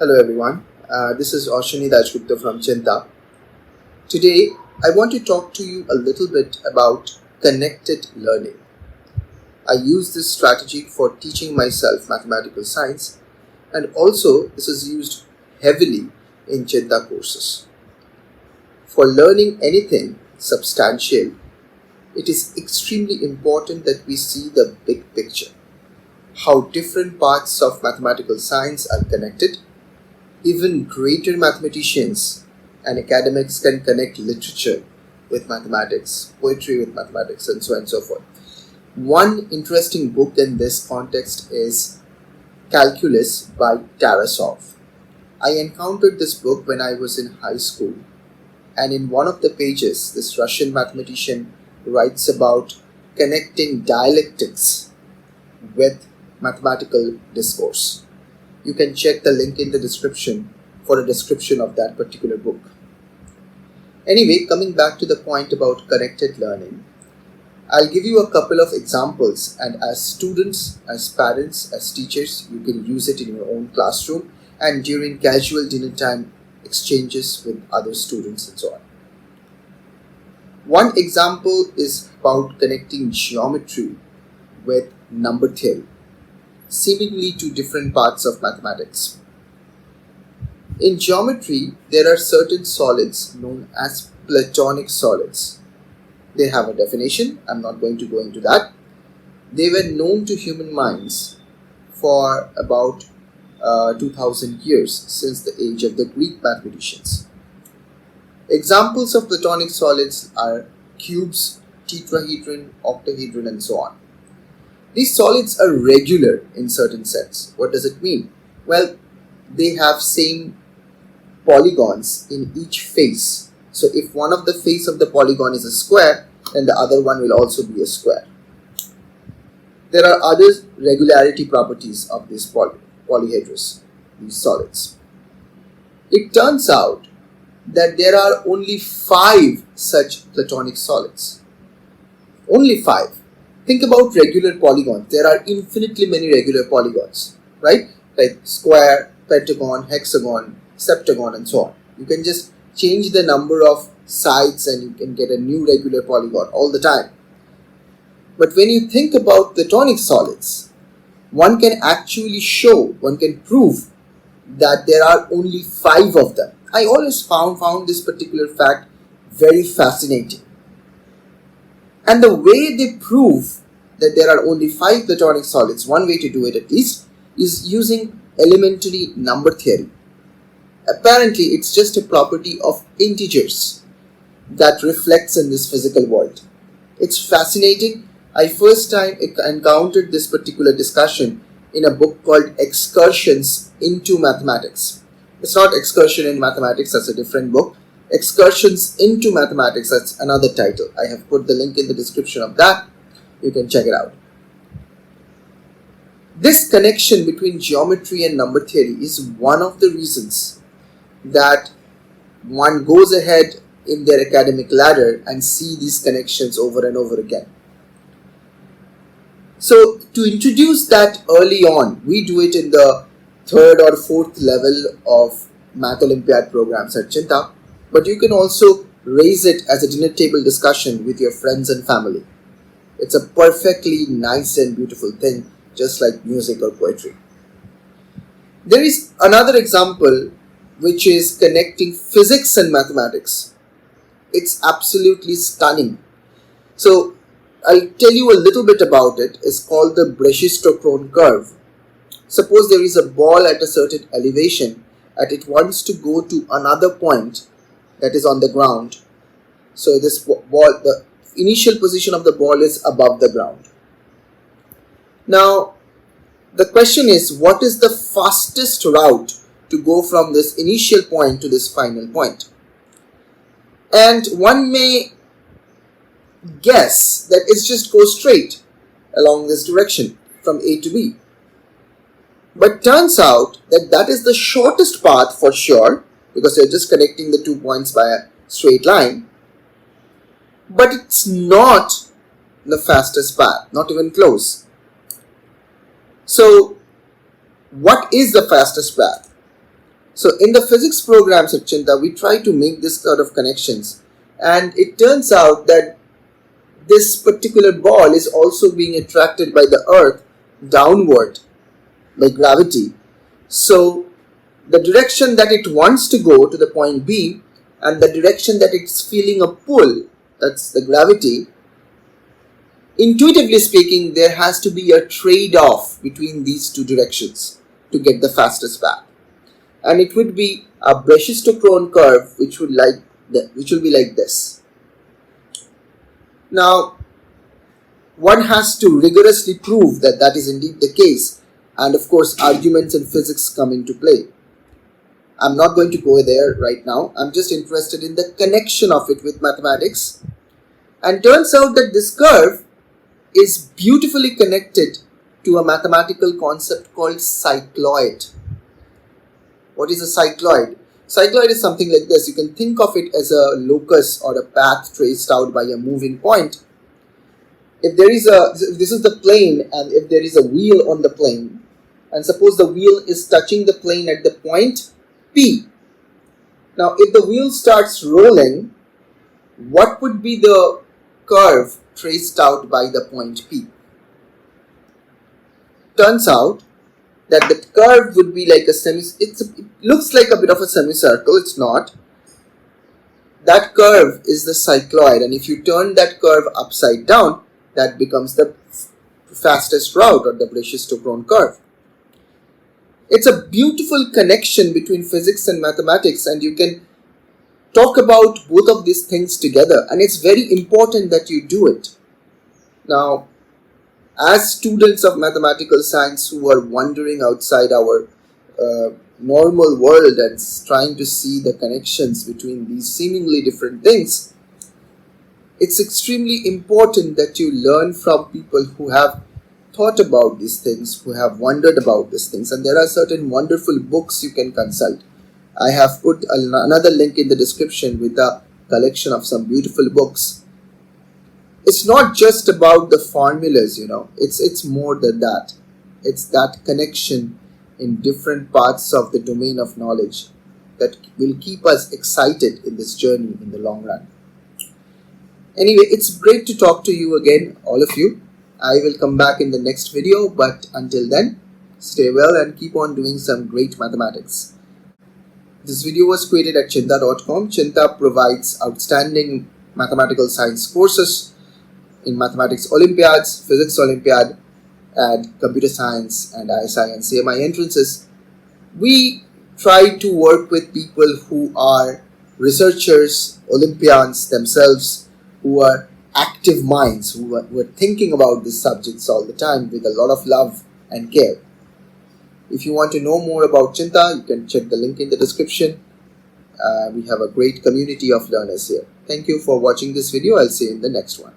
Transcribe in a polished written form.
Hello everyone, this is Ashwini Dashgupta from Chinta. Today I want to talk to you a little bit about connected learning. I use this strategy for teaching myself mathematical science, and also this is used heavily in Chinta courses. For learning anything substantial, it is extremely important that we see the big picture, how different parts of mathematical science are connected. Even greater mathematicians and academics can connect literature with mathematics, poetry with mathematics, and so on and so forth. One interesting book in this context is Calculus by Tarasov. I encountered this book when I was in high school, and in one of the pages, this Russian mathematician writes about connecting dialectics with mathematical discourse. You can check the link in the description for a description of that particular book. Anyway, coming back to the point about connected learning, I'll give you a couple of examples, and as students, as parents, as teachers, you can use it in your own classroom and during casual dinner time exchanges with other students and so on. One example is about connecting geometry with number theory, seemingly two different parts of mathematics. In geometry, there are certain solids known as Platonic solids. They have a definition. I'm not going to go into that. They were known to human minds for about 2000 years, since the age of the Greek mathematicians. Examples of Platonic solids are cubes, tetrahedron, octahedron, and so on. These solids are regular in certain sense. What does it mean? Well, they have same polygons in each face. So if one of the face of the polygon is a square, then the other one will also be a square. There are other regularity properties of these polyhedrous, these solids. It turns out that there are only 5 such Platonic solids. Only 5. Think about regular polygons. There are infinitely many regular polygons, right? Like square, pentagon, hexagon, septagon, and so on. You can just change the number of sides and you can get a new regular polygon all the time. But when you think about Platonic solids, one can actually show, one can prove that there are only 5 of them. I always found this particular fact very fascinating. And the way they prove that there are only 5 Platonic solids, one way to do it at least, is using elementary number theory. Apparently, it's just a property of integers that reflects in this physical world. It's fascinating. I first time encountered this particular discussion in a book called Excursions into Mathematics. It's not Excursion in Mathematics, that's a different book. Excursions into Mathematics, that's another title. I have put the link in the description of that. You can check it out. This connection between geometry and number theory is one of the reasons that one goes ahead in their academic ladder and see these connections over and over again. So to introduce that early on, we do it in the 3rd or 4th level of Math Olympiad programs at Chinta. But you can also raise it as a dinner table discussion with your friends and family. It's a perfectly nice and beautiful thing, just like music or poetry. There is another example which is connecting physics and mathematics. It's absolutely stunning. So I'll tell you a little bit about it. It's called the brachistochrone curve. Suppose there is a ball at a certain elevation and it wants to go to another point that is on the ground. So this ball, the initial position of the ball is above the ground. Now, the question is, what is the fastest route to go from this initial point to this final point? And one may guess that it's just go straight along this direction from A to B. But turns out that that is the shortest path for sure, because you're just connecting the 2 points by a straight line. But it's not the fastest path, not even close. So what is the fastest path? So in the physics programs at Chinta, we try to make this sort of connections, and it turns out that this particular ball is also being attracted by the earth downward by gravity. So the direction that it wants to go to the point B and the direction that it's feeling a pull, that's the gravity, intuitively speaking, there has to be a trade-off between these two directions to get the fastest path. And it would be a brachistochrone curve which will be like this. Now, one has to rigorously prove that that is indeed the case, and of course arguments in physics come into play. I'm not going to go there right now. I'm just interested in the connection of it with mathematics. And turns out that this curve is beautifully connected to a mathematical concept called cycloid. What is a cycloid? Cycloid is something like this. You can think of it as a locus or a path traced out by a moving point. If this is the plane, and if there is a wheel on the plane, and suppose the wheel is touching the plane at the point P. Now, if the wheel starts rolling, what would be the curve traced out by the point P? Turns out that the curve would be like it looks like a bit of a semicircle. It's not. That curve is the cycloid, and if you turn that curve upside down, that becomes the fastest route, or the brachistochrone curve. It's a beautiful connection between physics and mathematics, and you can talk about both of these things together, and it's very important that you do it. Now, as students of mathematical science who are wandering outside our normal world and trying to see the connections between these seemingly different things, it's extremely important that you learn from people who have thought about these things, who have wondered about these things, and there are certain wonderful books you can consult. I have put another link in the description with a collection of some beautiful books. It's not just about the formulas, it's more than that. It's that connection in different parts of the domain of knowledge that will keep us excited in this journey in the long run. Anyway, it's great to talk to you again, all of you. I will come back in the next video, but until then, stay well and keep on doing some great mathematics. This video was created at chinta.com. Chinta provides outstanding mathematical science courses in mathematics Olympiads, physics Olympiad, and computer science and ISI and CMI entrances. We try to work with people who are researchers, Olympians themselves, who are active minds, who are thinking about these subjects all the time with a lot of love and care. If you want to know more about Chinta, you can check the link in the description. We have a great community of learners here. Thank you for watching this video. I'll see you in the next one.